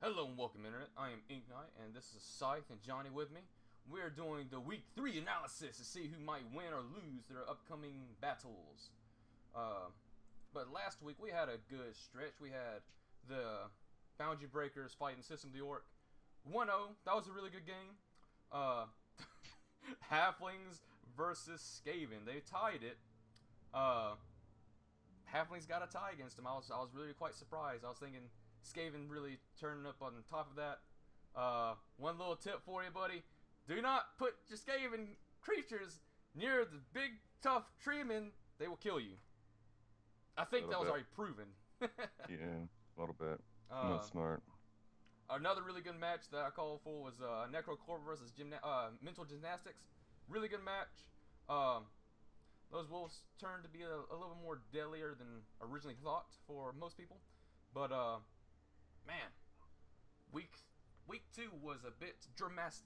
Hello and welcome, Internet. I am Ink Knight, and this is Scythe and Johnny with me. We're doing the Week 3 analysis to see who might win or lose their upcoming battles. But last week we had a good stretch. We had the Boundary Breakers fighting System of the Orc 1-0. That was a really good game. Halflings versus Skaven. They tied it. Halflings got a tie against them. I was really quite surprised. I was thinking Skaven really turning up on top of that. One little tip for you, buddy. Do not put your Skaven creatures near the big, tough treemen. They will kill you. I think that was already proven. Yeah, a little bit. Not smart. Another really good match that I called for was Necrocorp versus Mental Gymnastics. Really good match. Those wolves turned to be a little bit more deadlier than originally thought for most people. But, man, week 2 was a bit drastic.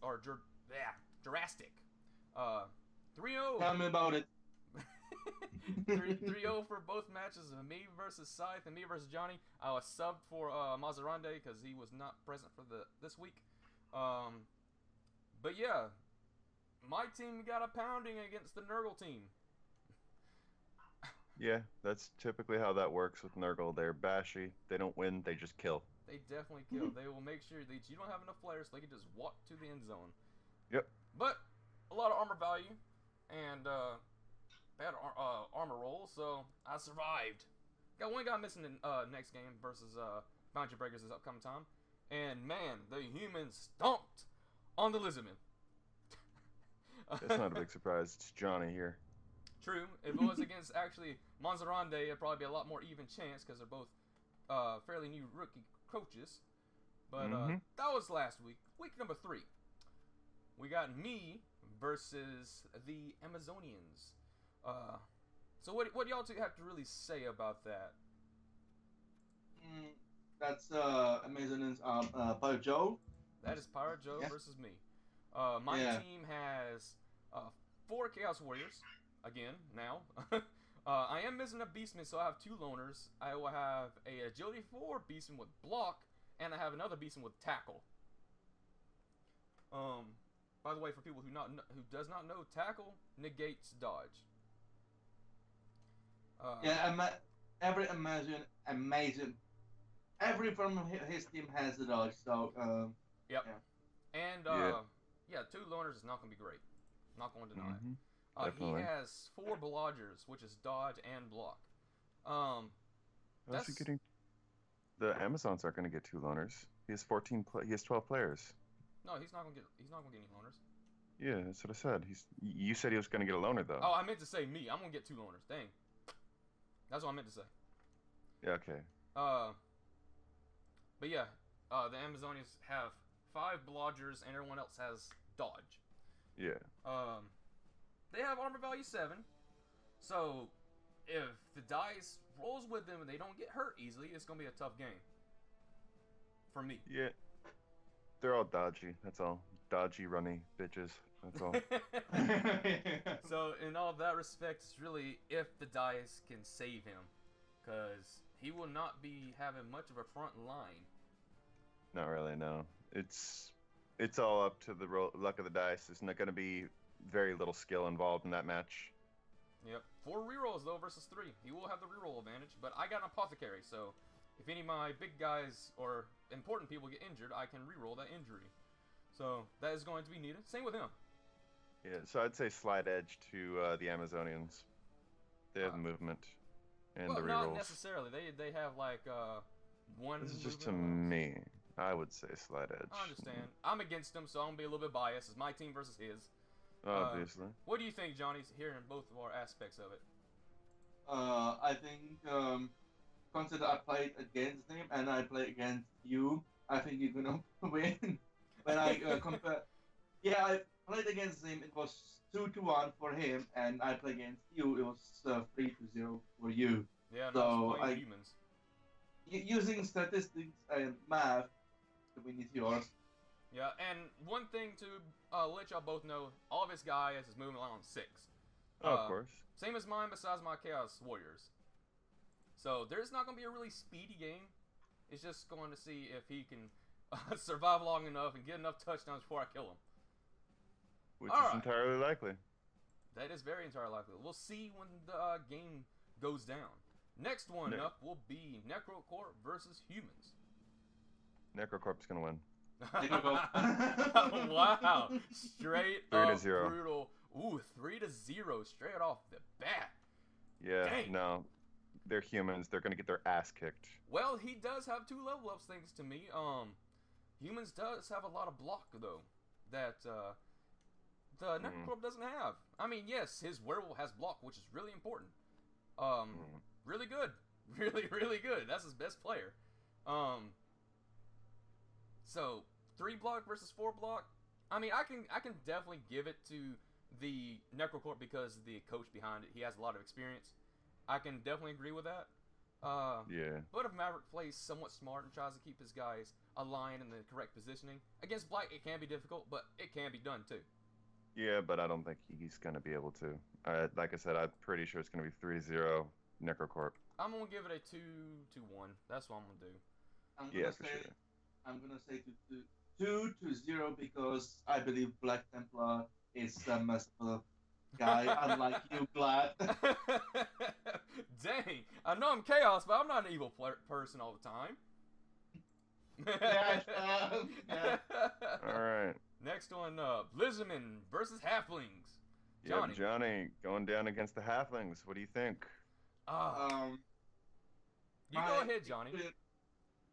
3-0. Tell me about it. 3-0 for both matches of me versus Scythe and me versus Johnny. I was subbed for Mazarande because he was not present for this week. But yeah, my team got a pounding against the Nurgle team. Yeah, that's typically how that works with Nurgle. They're bashy. They don't win. They just kill. They definitely kill. They will make sure that you don't have enough players so they can just walk to the end zone. Yep. But a lot of armor value and bad armor rolls, so I survived. Got one guy missing in next game versus Boundary Breakers this upcoming time. And man, the humans stomped on the Lizardmen. That's not a big surprise. It's Johnny here. True. If it was against actually Monzerande, it'd probably be a lot more even chance because they're both fairly new rookie coaches. But that was last week. Week number 3. We got me versus the Amazonians. So what do y'all two have to really say about that? That's Amazon's Pirate Joe. That is Pirate Joe versus me. My team has 4 Chaos Warriors. Again, now. I am missing a Beastman, so I have 2 loners. I will have a Agility 4 Beastman with block, and I have another Beastman with tackle. By the way, for people who does not know, tackle negates dodge. Every every from his team has the dodge. So yep. Yeah. And 2 loners is not going to be great. Not going to deny it. He has 4 blodgers, which is dodge and block. How's he getting? The Amazons aren't going to get 2 loners. He has he has 12 players. No, he's not going to get any loners. Yeah, that's what I said. You said he was going to get a loner though. Oh, I meant to say me. I'm going to get 2 loners. Dang. That's what I meant to say. Yeah. Okay. But yeah, the Amazonians have 5 blodgers, and everyone else has dodge. Yeah. They have armor value 7, so if the dice rolls with them and they don't get hurt easily, it's gonna be a tough game for me. Yeah. They're all dodgy. That's all. Dodgy, runny bitches. That's all. So in all that respect, it's really if the dice can save him, because he will not be having much of a front line. Not really. No. It's all up to the luck of the dice. There's not going to be very little skill involved in that match. Yep. 4 rerolls though versus 3. He will have the reroll advantage, but I got an apothecary, so if any of my big guys or important people get injured, I can reroll that injury. So that is going to be needed. Same with him. Yeah, so I'd say slide edge to the Amazonians. They have movement and the rerolls. Not necessarily. They have like one. This is just to me. I would say slide edge. I understand. I'm against him, so I'm gonna be a little bit biased. It's my team versus his. Obviously. What do you think, Johnny? Hearing both of our aspects of it. I think consider I played against him and I played against you. I think you're gonna win. When I compare, I played against him. It was 2-1 for him, and I played against you. It was 3-0 for you. Yeah, no, so humans. Using statistics and math, the win is yours. Yeah, and one thing to let y'all both know, all of his guys is moving along on 6. Of course. Same as mine, besides my Chaos Warriors. So there's not going to be a really speedy game. It's just going to see if he can survive long enough and get enough touchdowns before I kill him. Which All is right. entirely likely. That is very entirely likely. We'll see when the game goes down. Next one up will be Necrocorp versus Humans. Necrocorp's gonna win. Wow. Straight 3-0. brutal. Ooh, 3-0 straight off the bat. Yeah, Dang. no. They're humans. They're gonna get their ass kicked. Well, he does have 2 level ups, thanks to me. Humans does have a lot of block, though, that the Necrocorp doesn't have. I mean, yes, his werewolf has block, which is really important. Really good. Really, really good. That's his best player. So 3 block versus 4 block. I mean, I can definitely give it to the Necrocorp because the coach behind it, he has a lot of experience. I can definitely agree with that. Yeah. But if Maverick plays somewhat smart and tries to keep his guys aligned in the correct positioning against Blight, it can be difficult, but it can be done too. Yeah, but I don't think he's gonna be able to. Like I said, I'm pretty sure it's gonna be 3-0 Necrocorp. I'm gonna give it a 2-1. That's what I'm gonna do. I'm gonna say 2-0 because I believe Black Templar is a merciful guy, unlike you, Glad. Dang, I know I'm Chaos, but I'm not an evil person all the time. Yeah. All right. Next one up, Blizzardman versus Halflings. Johnny. Yeah, Johnny going down against the Halflings. What do you think? You go ahead, Johnny.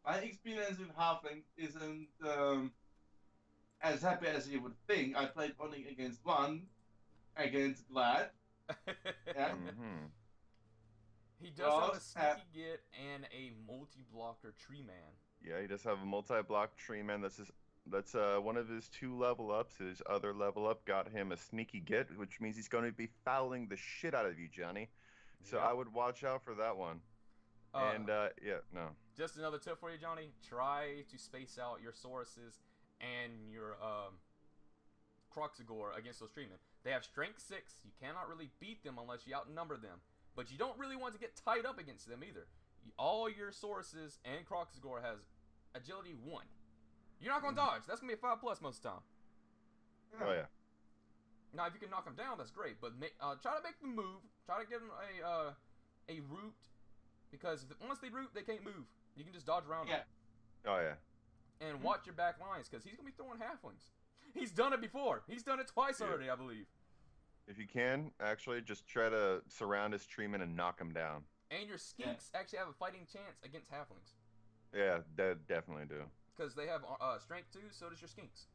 My experience with Halflings isn't as happy as you would think. I played only against one, against Glad. Yeah. He does have a sneaky get and a multi-blocker tree man. Yeah, he does have a multi-block tree man. That's one of his 2 level ups. His other level up got him a sneaky get, which means he's going to be fouling the shit out of you, Johnny. So I would watch out for that one. Just another tip for you, Johnny. Try to space out your Sauruses and your Kroxigor against those treatmen. They have strength 6. You cannot really beat them unless you outnumber them. But you don't really want to get tied up against them either. All your Sauruses and Kroxigor has agility 1. You're not going to dodge. That's going to be a 5+ most of the time. Oh, yeah. Now, if you can knock them down, that's great. But try to make them move. Try to give them a route. Because once they root, they can't move. You can just dodge around them. Oh, yeah. And watch your back lines, because he's going to be throwing halflings. He's done it before. He's done it twice already, I believe. If you can, actually, just try to surround his treeman and knock him down. And your skinks actually have a fighting chance against halflings. Yeah, they definitely do. Because they have strength 2, so does your skinks.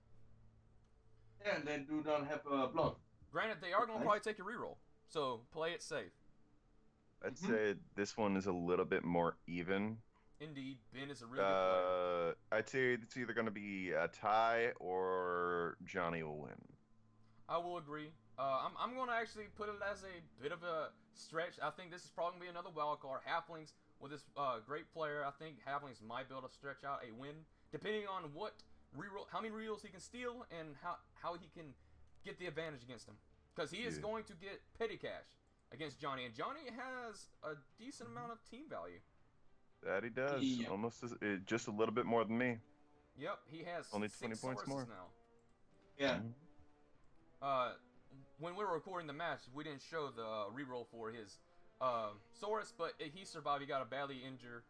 Yeah, and they do not have a block. Granted, they are going to probably take a reroll, so play it safe. I'd say this one is a little bit more even. Indeed, Ben is a really good player. I'd say it's either going to be a tie or Johnny will win. I will agree. I'm going to actually put it as a bit of a stretch. I think this is probably going to be another wild card. Halflings, with this great player, I think Halflings might be able to stretch out a win, depending on how many rerolls he can steal and how he can get the advantage against him. Because he is going to get petty cash against Johnny, and Johnny has a decent amount of team value. That he does. Yeah. Almost just a little bit more than me. Yep, he has only 6 20 points more now. Yeah. When we were recording the match, we didn't show the reroll for his Saurus, but he survived. He got a badly injured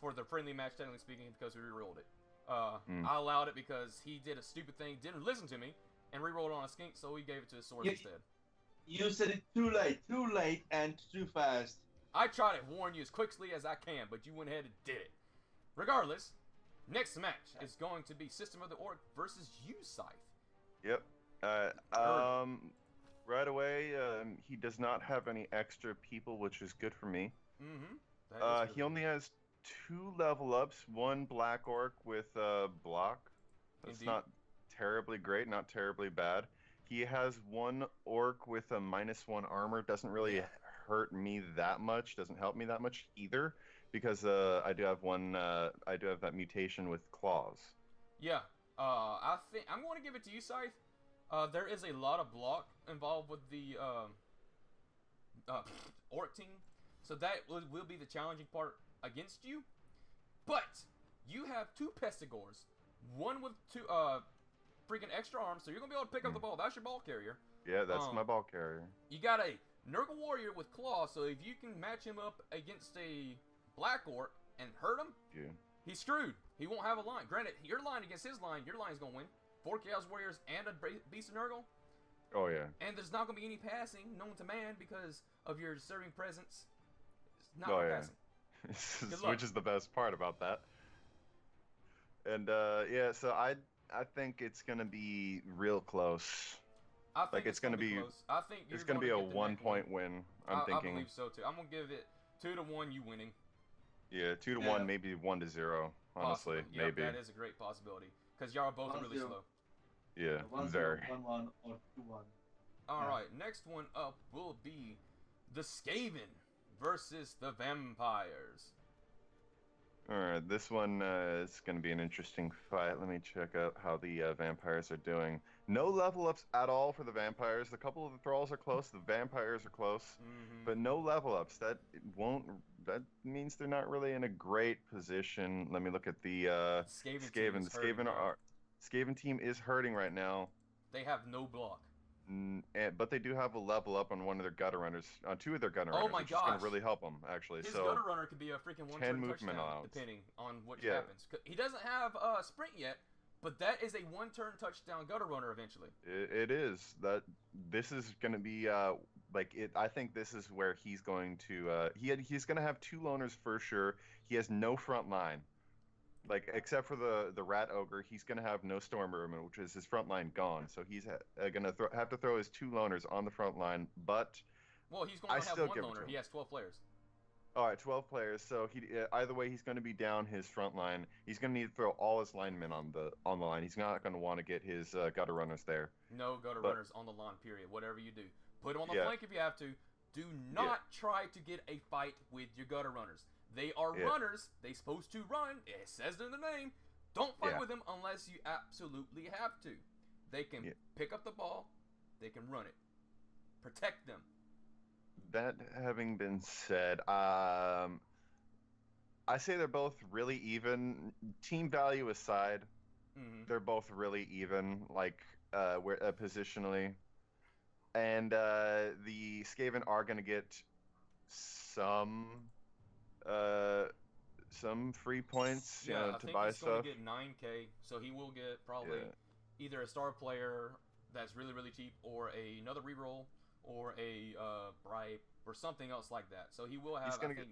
for the friendly match, technically speaking, because we rerolled it. I allowed it because he did a stupid thing, didn't listen to me, and rerolled on a skink, so we gave it to his Saurus instead. You said it too late and too fast. I try to warn you as quickly as I can, but you went ahead and did it. Regardless, next match is going to be System of the Orc versus Scythe. Yep. Right away, he does not have any extra people, which is good for me. He only has 2 level ups, 1 black orc with block. That's not terribly great, not terribly bad. He has 1 orc with a -1 armor. Doesn't really hurt me that much. Doesn't help me that much either, because I do have that mutation with claws. Yeah. I think I'm going to give it to you, Scythe. There is a lot of block involved with the orc team, so that will be the challenging part against you. But you have 2 Pestigors, one with two freaking extra arms, so you're gonna be able to pick up the ball. That's your ball carrier. Yeah, that's my ball carrier. You got a Nurgle Warrior with claws, so if you can match him up against a Black Orc and hurt him, he's screwed. He won't have a line. Granted, your line against his line, your line's gonna win. 4 Chaos Warriors and a Beast of Nurgle. Oh yeah. And there's not gonna be any passing known to man because of your serving presence. It's not passing. Which is the best part about that. And yeah, so I think it's gonna be real close. I think it's gonna be close. I think it's gonna be a 1-point win. I'm thinking. I believe so too. I'm gonna give it 2-1. You winning. Yeah, 2-1, maybe 1-0. Honestly, maybe. That is a great possibility because y'all are both really slow. Yeah, very. 1-1 or 2-1. All right, next one up will be the Skaven versus the Vampires. Alright, this one is going to be an interesting fight. Let me check out how the Vampires are doing. No level ups at all for the Vampires. A couple of the Thralls are close, the Vampires are close, but no level ups. That means they're not really in a great position. Let me look at the Skaven. The Skaven team is hurting right now. They have no block. But they do have a level up on one of their gutter runners, on 2 of their gutter runners, which is going to really help them, actually. His gutter runner could be a freaking 1-turn touchdown, depending on what happens. He doesn't have a sprint yet, but that is a 1-turn touchdown gutter runner eventually. It is. This is going to be, I think this is where he's going to, he's going to have 2 loners for sure. He has no front line. Except for the Rat Ogre, he's going to have no Stormvermin, which is his front line gone. So he's going to have to throw his 2 loners on the front line, but... Well, he's going to have 1 loner. He has 12 players. All right, 12 players. So either way, he's going to be down his front line. He's going to need to throw all his linemen on the line. He's not going to want to get his gutter runners there. No gutter runners on the line, period. Whatever you do. Put them on the flank if you have to. Do not try to get a fight with your gutter runners. They are runners. They're supposed to run. It says it in the name. Don't fight with them unless you absolutely have to. They can pick up the ball. They can run it. Protect them. That having been said, I say they're both really even. Team value aside, they're both really even, positionally. And the Skaven are going to get some free points, to buy stuff. I think he's going to get 9K, so he will get probably either a star player that's really, really cheap, or another reroll, or a bribe, or something else like that. So he will have, I think, 90.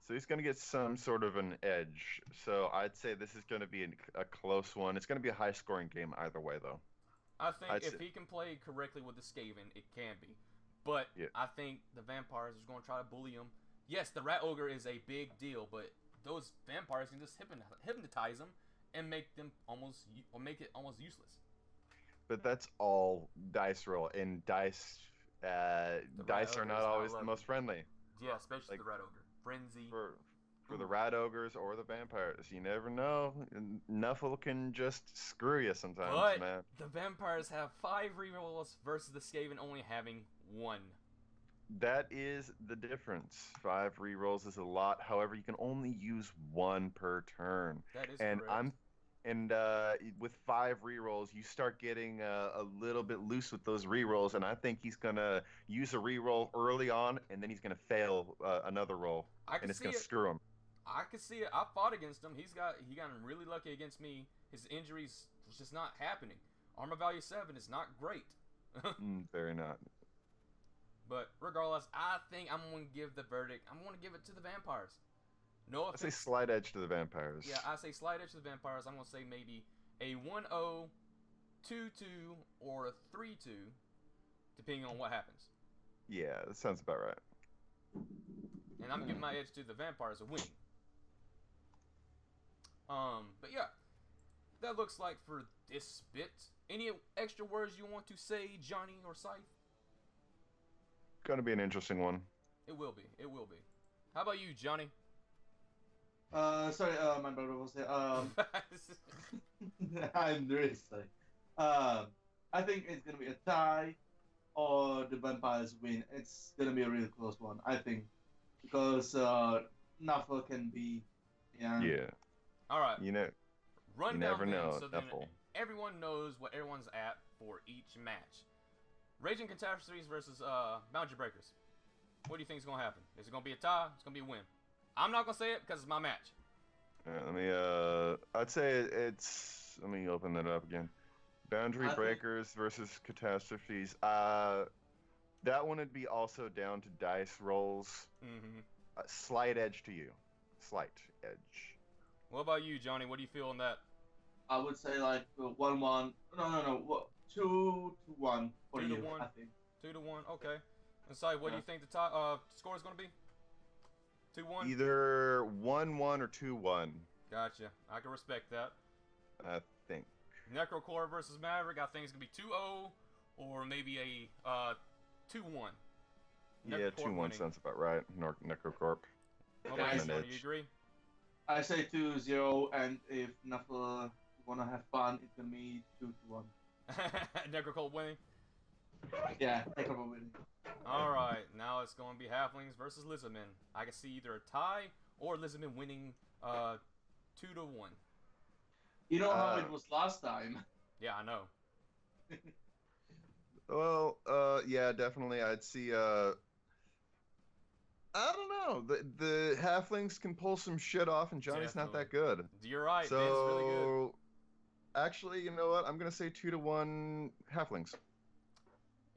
So he's going to get some sort of an edge. So I'd say this is going to be a close one. It's going to be a high-scoring game either way, though. I think if he can play correctly with the Skaven, it can be. But I think the Vampires is going to try to bully him. Yes, the Rat Ogre is a big deal, but those Vampires can just hypnotize them and make it almost useless. But that's all dice roll, and dice are not always the most friendly. Yeah, especially the Rat Ogre. Frenzy. For the Rat Ogres or the Vampires, you never know. Nuffle can just screw you sometimes, man. The Vampires have 5 rerolls versus the Skaven only having 1. That is the difference. 5 rerolls is a lot. However, you can only use 1 per turn. That is correct. With 5 rerolls, you start getting a little bit loose with those rerolls, and I think he's gonna use a reroll early on, and then he's gonna fail another roll, and it's gonna screw him. I could see it. I fought against him. He got really lucky against me. His injuries was just not happening. Armor value 7 is not great. Very not. But regardless, I think I'm going to give the verdict. I'm going to give it to the Vampires. No offense. I say slight edge to the Vampires. Yeah, I say slight edge to the Vampires. I'm going to say maybe a 1-0, 2-2, or a 3-2, depending on what happens. Yeah, that sounds about right. And I'm giving my edge to the Vampires a win. But yeah, that looks like for this bit. Any extra words you want to say, Johnny or Scythe? Gonna be an interesting one. It will be. It will be. How about you, Johnny? Sorry, my brother was there. I'm really sorry. I think it's gonna be a tie, or the Vampires win. It's gonna be a really close one, I think, because Nuffle can be, Yeah. All right. run You down never them know, so then Nuffle. everyone knows what everyone's at for each match. Raging Catastrophes versus Boundary Breakers. What do you think is gonna happen? Is it gonna be a tie? It's gonna be a win. I'm not gonna say it because it's my match. Let me. I'd say it's. Let me open that up again. Boundary Breakers versus Catastrophes. That one would be also down to dice rolls. Slight edge to you. Slight edge. What about you, Johnny? What do you feel on that? I would say like 1-1. No. 2-1 for 2 you. to 1. I think. 2 to 1. Okay. And Sai, what do you think the score is gonna be? 2-1. Either 1-1 or 2-1. Gotcha. I can respect that. I think. Necrocore versus Maverick. I think it's gonna be 2-0 or maybe a 2-1. Yeah, 2-1 sounds about right. Necrocorp. What about you, Johnny? You agree? I say 2-0, and if Nuffle wanna have fun, it can be 2-1. Necrocore winning. Yeah, Necrocore winning. All right, now it's going to be Halflings versus Lizardmen. I can see either a tie or Lizardmen winning 2 to 1. You know how it was last time. Yeah, I know. Well, yeah, definitely. I'd see. I don't know. The Halflings can pull some shit off, and Johnny's not that good. You're right. So, Ben's really good. Actually, you know what? I'm gonna say 2 to 1 Halflings.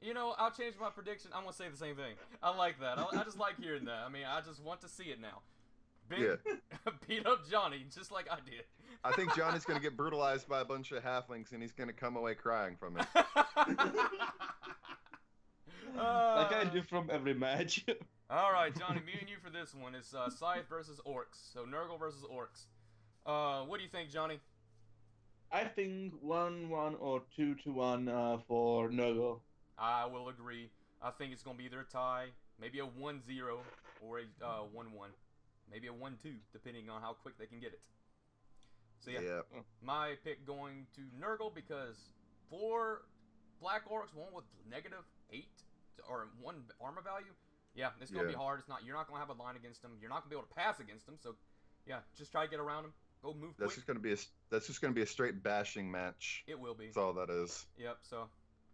You know, I'll change my prediction. I'm gonna say the same thing. I like that. I just like hearing that. I mean, I just want to see it now. Ben beat up Johnny just like I did. I think Johnny's gonna get brutalized by a bunch of Halflings, and he's gonna come away crying from it. Like I do from every match. All right, Johnny, me and you for this one. It's Scythe versus Orcs. So Nurgle versus Orcs. What do you think, Johnny? I think 1-1 or 2-1 for Nurgle. I will agree. I think it's going to be either a tie, maybe a 1-0, or a 1-1. Maybe a 1-2, depending on how quick they can get it. So yeah, my pick going to Nurgle because 4 Black Orcs, one with -8 or 1 armor value. Yeah, it's going to be hard. You're not going to have a line against them. You're not going to be able to pass against them. So yeah, just try to get around them. Go move quick. That's just gonna be a straight bashing match. It will be. That's all that is. Yep. So.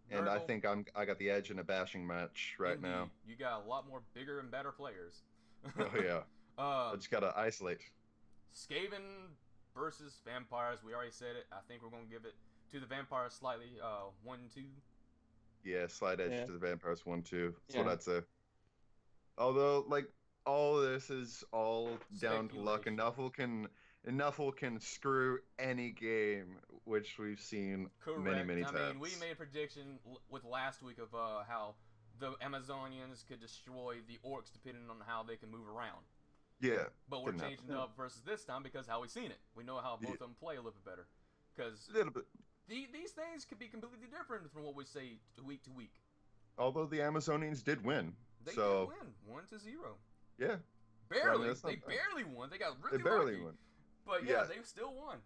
And I think I got the edge in a bashing match right now. You got a lot more bigger and better players. Oh yeah. I just gotta isolate. Skaven versus vampires. We already said it. I think we're gonna give it to the vampires slightly. 1-2. Yeah, slight edge to the vampires. 1-2. That's what I'd say. Although, like, all of this is all down to luck, and Nuffle can screw any game, which we've seen many times. I mean, we made a prediction with last week of how the Amazonians could destroy the Orcs depending on how they can move around. Yeah. But we're changing it up versus this time because how we've seen it. We know how both of them play a little bit better. Because a little bit. These things could be completely different from what we say week to week. Although the Amazonians did win. They did win 1-0. Yeah. Barely. They barely won. They got really lucky. Won. But yeah, they still won.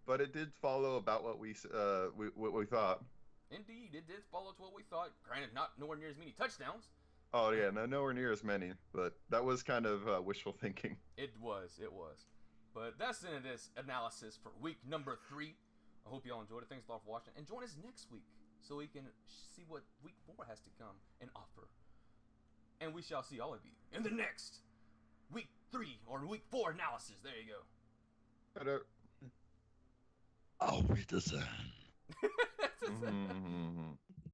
But it did follow about what we thought. Indeed, it did follow to what we thought. Granted, not nowhere near as many touchdowns. Oh yeah, nowhere near as many. But that was kind of wishful thinking. It was. But that's the end of this analysis for week number 3. I hope y'all enjoyed it. Thanks a lot for watching. And join us next week so we can see what week 4 has to come and offer. And we shall see all of you in the next week 3 or week 4 analysis. There you go. Auf Wiedersehen.